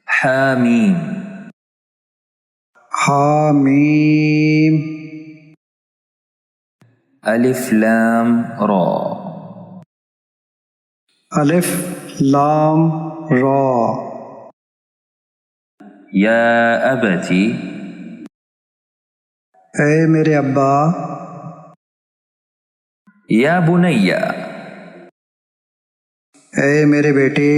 حامیم حامیم الف لام را الف لام را یا ابتی اے میرے ابا یا بنی اے میرے بیٹے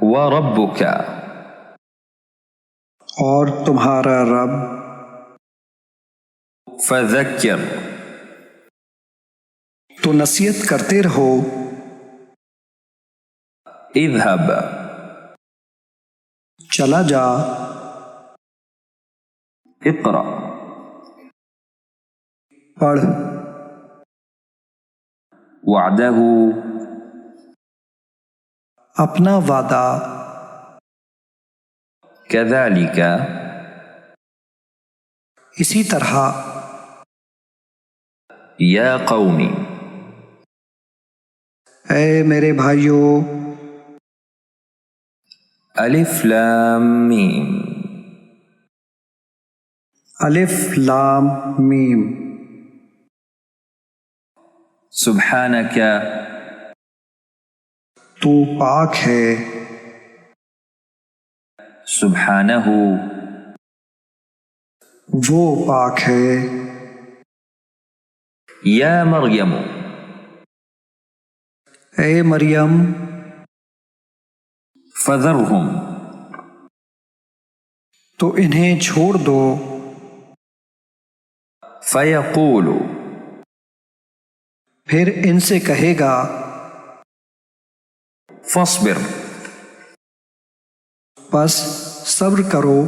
وربک اور تمہارا رب فذکر تو نصیحت کرتے رہو اذهب چلا جا اقرأ پڑھ وعدہ اپنا وعدہ كذلك اسی طرح یا قومی اے میرے بھائیوں الف لام میم الف لام میم سبحانک تو پاک ہے سبحانہ وہ پاک ہے یا مریم اے مریم فذرہم تو انہیں چھوڑ دو فیقول پھر ان سے کہے گا فاصبر بس صبر کرو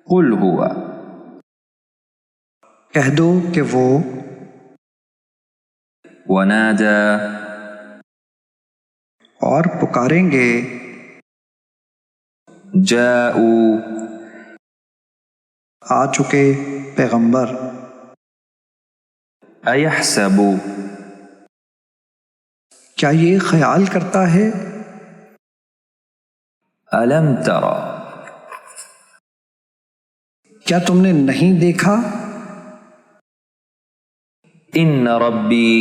قل ہوا کہہ دو کہ وہ ونادى اور پکاریں گے جاءوا آ چکے پیغمبر ایحسب کیا یہ خیال کرتا ہے الم تر کیا تم نے نہیں دیکھا ان ربی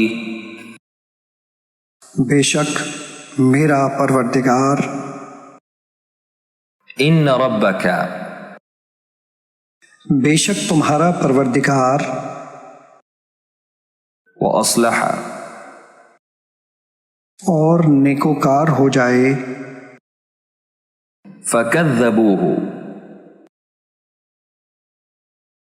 بے شک میرا پروردگار ان ربک بے شک تمہارا پروردگار واصلح اور نیکوکار ہو جائے فکذبوه